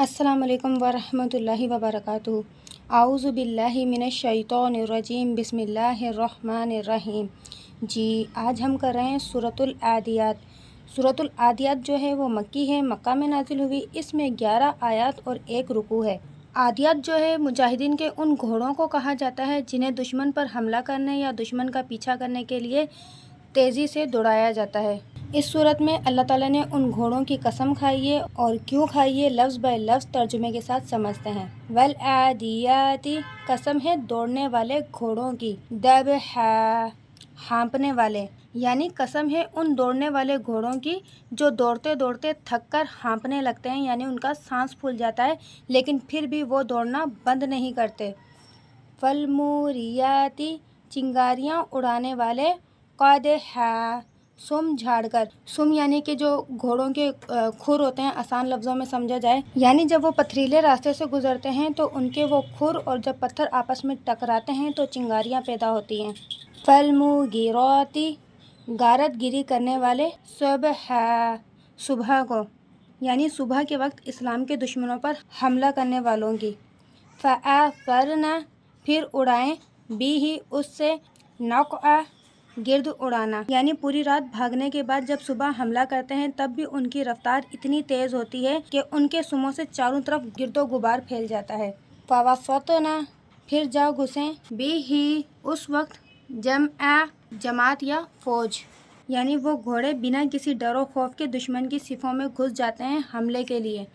अस्सलाम वालेकुम वरहमतुल्लाहि वबरकातुहू। आऊज़ु बिल्लाहि मिनश्शैतानिर्रजीम बिस्मिल्लाहिर्रहमानिर्रहीम। जी, आज हम कर रहे हैं सूरतुल आदियात। सूरतुल आदियात जो है वो मक्की है, मक्का में नाजिल हुई। इसमें 11 आयत और 1 रुकू है। आदियात जो है मुजाहिदीन के उन घोड़ों को कहा जाता है जिन्हें दुश्मन पर हमला करने या दुश्मन का पीछा करने के लिए तेज़ी से दौड़ाया जाता है। इस सूरत में अल्लाह ताला ने उन घोड़ों की कसम खाई है और क्यों खाई है लफ्ज़ बाय लफ्ज़ तर्जुमे के साथ समझते हैं। वल आदियाती, कसम है दौड़ने वाले घोड़ों की। दबहा, हाँपने वाले, यानी कसम है उन दौड़ने वाले घोड़ों की जो दौड़ते दौड़ते थक कर हाँपने लगते हैं, यानी उनका सांस फूल जाता है लेकिन फिर भी वो दौड़ना बंद नहीं करते। फलमुरियाती, चिंगारियाँ उड़ाने वाले। क़दहा, सुम झाड़कर। सुम यानी कि जो घोड़ों के खुर होते हैं, आसान लफ्ज़ों में समझा जाए, यानी जब वो पथरीले रास्ते से गुजरते हैं तो उनके वो खुर और जब पत्थर आपस में टकराते हैं तो चिंगारियाँ पैदा होती हैं। फलमुगिराती, गारत गिरी करने वाले। सुबहा, सुबह को, यानी सुबह के वक्त इस्लाम के दुश्मनों पर हमला करने वालों की। फ़अफ़रना, फिर उड़ाएं, भी ही उससे। नक़अ, गिर्द उड़ाना, यानी पूरी रात भागने के बाद जब सुबह हमला करते हैं तब भी उनकी रफ्तार इतनी तेज़ होती है कि उनके सुमों से चारों तरफ गिरदो गुबार फैल जाता है। फ़वफ़तना, फिर जा घुसें, भी ही उस वक्त। जमअ, जमात या फौज, यानी वो घोड़े बिना किसी डर खौफ के दुश्मन की सिफों में घुस जाते हैं हमले के लिए।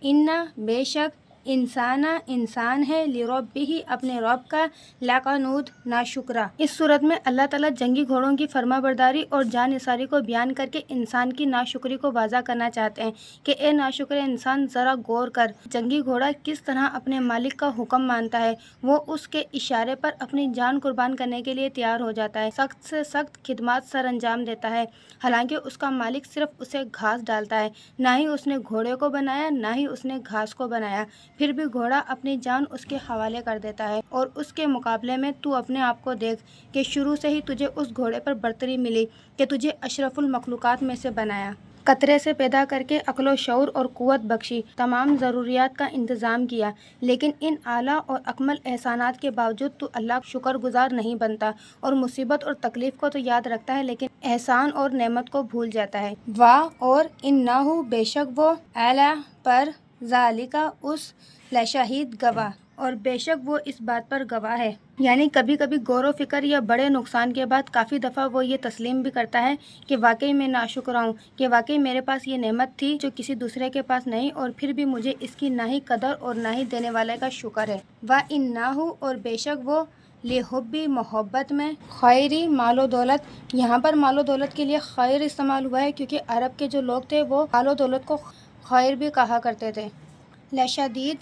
इन्ना, बेशक, इंसाना, इंसान है, लिरब्बिही, अपने रब का, लाक़नूद, नाशुक्रा। इस सूरत में अल्लाह ताला जंगी घोड़ों की फर्माबरदारी और जानिसारी को बयान करके इंसान की नाशुक्री को वाज़ा करना चाहते हैं कि ए नाशुक्र इंसान, ज़रा गौर कर, जंगी घोड़ा किस तरह अपने मालिक का हुक्म मानता है। वो उसके इशारे पर अपनी जान कुर्बान करने के लिए तैयार हो जाता है, सख्त से सख्त खिदमत सर अंजाम देता है, हालांकि उसका मालिक सिर्फ उसे घास डालता है। ना ही उसने घोड़े को बनाया, ना ही उसने घास को बनाया, फिर भी घोड़ा अपनी जान उसके हवाले कर देता है। और उसके मुकाबले में तू अपने आप को देख कि शुरू से ही तुझे उस घोड़े पर बर्तरी मिली कि तुझे अशरफुल मखलूकात में से बनाया, कतरे से पैदा करके अक्ल व शऊर और कुव्वत बख्शी, तमाम ज़रूरियात का इंतज़ाम किया, लेकिन इन आला और अकमल एहसानात के बावजूद तू अल्लाह का शुक्रगुजार नहीं बनता और मुसीबत और तकलीफ़ को तो याद रखता है लेकिन एहसान और नेमत को भूल जाता है। वाह, और इन्नहु, बेशक वो, अला, पर, ज़ालिका, उस, लशाहिद, गवाह, और बेशक वो इस बात पर गवाह है। यानी कभी कभी गौर फिक्र या बड़े नुकसान के बाद काफ़ी दफ़ा वो ये तस्लीम भी करता है कि वाकई मैं नाशुक्र हूँ, कि वाकई मेरे पास ये नेमत थी जो किसी दूसरे के पास नहीं, और फिर भी मुझे इसकी ना ही कदर और ना ही देने वाले का शुक्र है। व इन्नाहु, और बेशक वो, लिहुब्बी, मोहब्बत में, खैरी, मालो दौलत। यहाँ पर मालो दौलत के लिए खैर इस्तेमाल हुआ है क्योंकि अरब के जो लोग थे वो मालो दौलत को खैर भी कहा करते थे। लशदीद,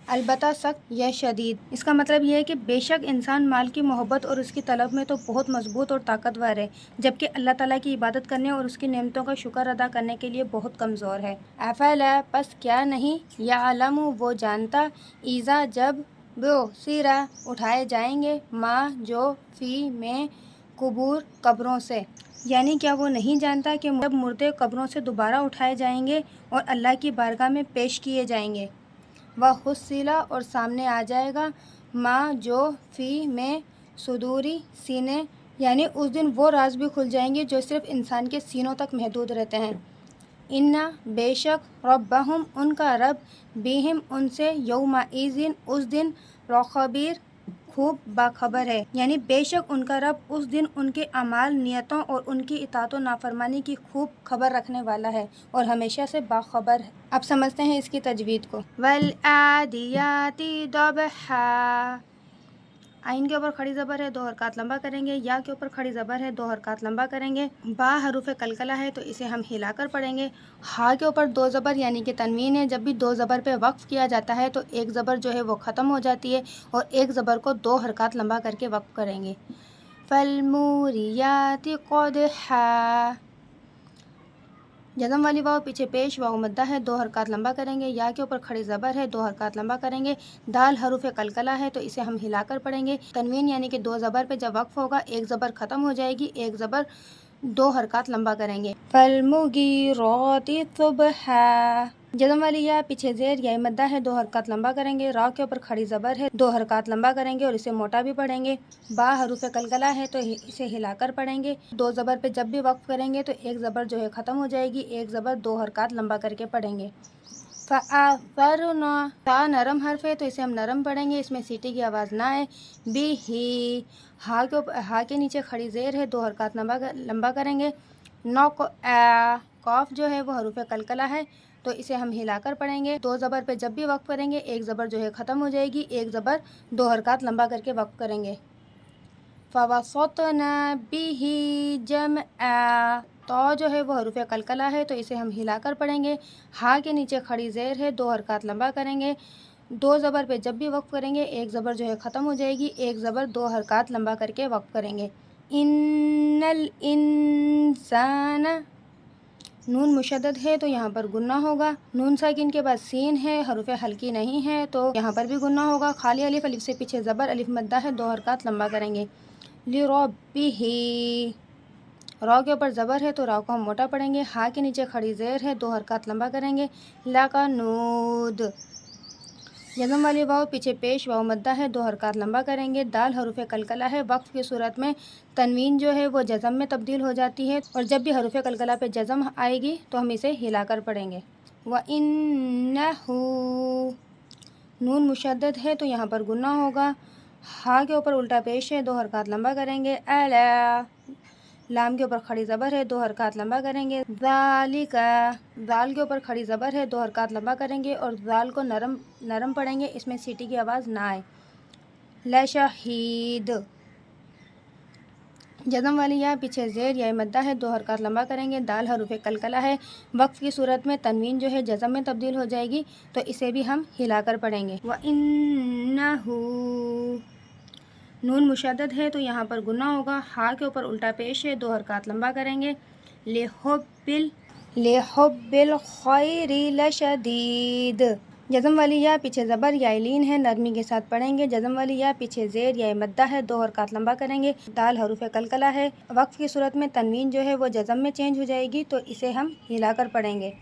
अलबत्ता सख्त या शदीद, इसका मतलब यह है कि बेशक इंसान माल की मोहब्बत और उसकी तलब में तो बहुत मजबूत और ताकतवर है, जबकि अल्लाह ताला की इबादत करने और उसकी नेमतों का शुक्र अदा करने के लिए बहुत कमज़ोर है। अफला, पस क्या नहीं, यालमु, वो जानता, ईज़ा, जब, वो, सिरा, उठाए जाएंगे, माँ, जो, फ़ी, में, कुबूर, कब्रों से, यानी क्या वो नहीं जानता कि जब मुर्दे कब्रों से दोबारा उठाए जाएंगे और अल्लाह की बारगाह में पेश किए जाएंगे। वह हुस्सिला, और सामने आ जाएगा, माँ, जो, फ़ी, में, सुदूरी, सीने, यानी उस दिन वो राज भी खुल जाएंगे जो सिर्फ इंसान के सीनों तक महदूद रहते हैं। इन्ना, बेशक, रब्बहुम, उनका रब, बिहिम, उनसे, यौमइज़िन, उस दिन, रख़बीर, खूब बाखबर है, यानी बेशक उनका रब उस दिन उनके अमाल, नियतों और उनकी इताअत व नाफरमानी की खूब खबर रखने वाला है और हमेशा से बाखबर है। अब समझते हैं इसकी तजवीद को। वल आदियाती दबहा, आइन के ऊपर खड़ी ज़बर है, 2 हरकत लंबा करेंगे। या के ऊपर खड़ी ज़बर है, 2 हरकत लंबा करेंगे। बा हरूफ कलकला है तो इसे हम हिलाकर पढ़ेंगे। हा के ऊपर 2 ज़बर यानी कि तनवीन है, जब भी 2 ज़बर पे वक्फ़ किया जाता है तो एक ज़बर जो है वो ख़त्म हो जाती है और एक ज़बर को 2 हरकत लंबा करके वक्फ़ करेंगे। फलमुरियाती क़दहा, जज़म वाली वाव पीछे पेश, वाव मद्दा है, 2 हरकत लंबा करेंगे। या के ऊपर खड़ी ज़बर है, 2 हरकत लंबा करेंगे। दाल हरूफ कलकला है तो इसे हम हिलाकर पढ़ेंगे। तनवीन यानी कि 2 ज़बर पे जब वक्फ़ होगा एक ज़बर ख़त्म हो जाएगी, एक ज़बर 2 हरकत लंबा करेंगे। फलमुगिराती सुबहा, जज़म वाली या पीछे ज़ेर या मद्दा है, 2 हरकत लंबा करेंगे। रा के ऊपर खड़ी ज़बर है, 2 हरकत लंबा करेंगे और इसे मोटा भी पढ़ेंगे। बा हरूफ कलकला है तो इसे हिलाकर पढ़ेंगे। 2 ज़बर पे जब भी वक्फ करेंगे तो एक ज़बर जो है ख़त्म हो जाएगी, एक ज़बर 2 हरकत लंबा करके पढ़ेंगे। फ़अफ़रना, ता नरम हर्फ है तो इसे हम नरम पढ़ेंगे, इसमें सीटी की आवाज़ ना आए। बी ही, हा के नीचे खड़ी ज़ेर है, 2 हरकत लंबा करेंगे। नौक आ, कॉफ जो है वो हरूफ कलकला है तो इसे हम हिलाकर पढ़ेंगे। 2 ज़बर पे जब भी वक्फ करेंगे एक ज़बर जो है ख़त्म हो जाएगी, एक ज़बर 2 हरकत लंबा करके वक्फ करेंगे। फ़वसतना बिही जमआ, तो जो है वो हरूफ कलकला है तो इसे हम हिलाकर पढ़ेंगे। हा के नीचे खड़ी ज़ेर है, 2 हरकत लंबा करेंगे। 2 ज़बर पे जब भी वक्फ करेंगे एक ज़बर जो है ख़त्म हो जाएगी, एक ज़बर 2 हरकत लंबा करके वक्फ करेंगे। इन्नल इंसान, नून मुशद्दद है तो यहाँ पर गुन्ना होगा। नून साकिन के बाद सीन है, हरूफ हल्की नहीं है तो यहाँ पर भी गुन्ना होगा। खाली अलिफ, अलिफ से पीछे ज़बर, अलिफ मद्दा है, 2 हरकत लंबा करेंगे। लिरब्बिही, रा के ऊपर ज़बर है तो रा को हम मोटा पढ़ेंगे। हा के नीचे खड़ी ज़ेर है, 2 हरकत लंबा करेंगे। लकनूद, जज़म वाली वाव पीछे पेश वाव मद्दा है, 2 हरकत लंबा करेंगे। दाल हरूफ कलकला है, वक्फ की सूरत में तनवीन जो है वो जज़म में तब्दील हो जाती है और जब भी हरूफ कलकला पे जज़म आएगी तो हम इसे हिलाकर पढ़ेंगे। व इन्नहू, नून मुशद्दद है तो यहाँ पर गुन्ना होगा। हा के ऊपर उल्टा पेश है, 2 हरकत लंबा करेंगे। अला, लाम के ऊपर खड़ी ज़बर है, 2 हरकत लंबा करेंगे। ज़ालिका, ज़ाल के ऊपर खड़ी ज़बर है, 2 हरकत लंबा करेंगे और ज़ाल को नरम पढ़ेंगे, इसमें सीटी की आवाज़ ना आए। लशहीद, जज़म वाली या पीछे ज़ेर या मद्दा है, 2 हरकत लंबा करेंगे। दाल हरूफ कलकला है, वक्फ की सूरत में तनवीन जो है जज़म में तब्दील हो जाएगी तो इसे भी हम हिलाकर पढ़ेंगे। व इन्नहू, नून मुशद्दद है तो यहाँ पर गुन्ना होगा। हा के ऊपर उल्टा पेश है, 2 हरकत लंबा करेंगे। लिहुब्बिल खैरि लशदीद, जज़म वाली या पीछे ज़बर या लीन है, नरमी के साथ पढ़ेंगे। जज़म वाली या पीछे ज़ेर या मद्दा है, 2 हरकत लंबा करेंगे। दाल हरूफ कलकला है, वक्फ की सूरत में तनवीन जो है वो जज़म में चेंज हो जाएगी तो इसे हम हिलाकर पढ़ेंगे।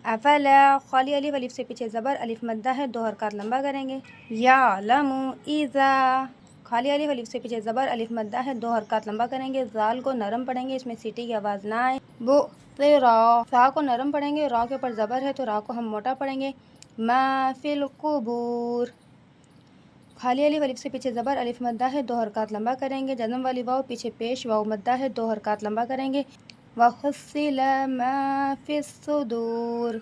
अफला, खाली अलिफ, अलिफ से पीछे ज़बर, अलिफ मद्दा है, 2 हरकत लंबा करेंगे। यालमु इज़ा, खाली अलिफ, अलिफ से पीछे ज़बर, अलिफ मद्दा है, 2 हरकत लंबा करेंगे। ज़ाल को नरम पढ़ेंगे, इसमें सीटी की आवाज़ ना आए। बुतिरा, सा को नरम पढ़ेंगे, रा के ऊपर ज़बर है तो रा को हम मोटा पढ़ेंगे। मा फिल कुबूर, खाली अलिफ, अलिफ से पीछे ज़बर, अलिफ मद्दा है, 2 हरकत लंबा करेंगे। जज़म वाली वाव पीछे पेश वाव मद्दा है, 2 हरकत लंबा करेंगे। वहुस्सिल मा फिस सुदूर,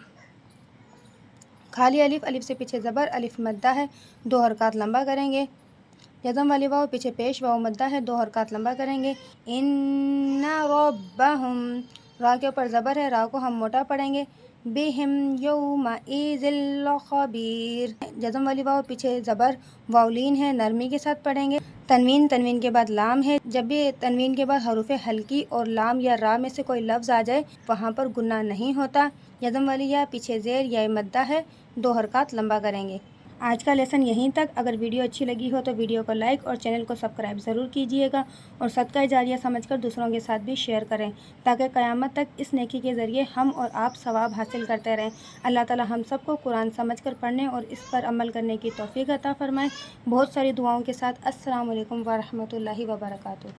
खाली अलिफ, अलिफ से पीछे ज़बर, अलिफ मद्दा है, 2 हरकत लंबा करेंगे। जज़म वाली वाव पीछे पेश वाव मद्दा है, 2 हरकत लंबा करेंगे। इन्ना रब्बहुम, रा के ऊपर ज़बर है, रा को हम मोटा पढ़ेंगे। बिहिम यौमइज़िल खबीर, जज़म वाली वाव पीछे ज़बर वावलीन है, नरमी के साथ पढ़ेंगे। तनवीन के बाद लाम है, जब भी तनवीन के बाद हरूफ हल्की और लाम या रा में से कोई लफ्ज़ आ जाए वहाँ पर गुन्ना नहीं होता। जज़म वाली या पीछे ज़ेर या मद्दा है, 2 हरकत लंबा करेंगे। आज का लेसन यहीं तक। अगर वीडियो अच्छी लगी हो तो वीडियो को लाइक और चैनल को सब्सक्राइब ज़रूर कीजिएगा और सदका जारिया समझकर दूसरों के साथ भी शेयर करें ताकि क़यामत तक इस नेकी के ज़रिए हम और आप सवाब हासिल करते रहें। अल्लाह ताला हम सबको कुरान समझकर पढ़ने और इस पर अमल करने की तौफ़ीक़ अता फ़रमाए। बहुत सारी दुआओं के साथ अस्सलामु अलैकुम व रहमतुल्लाहि व बरकातुहू।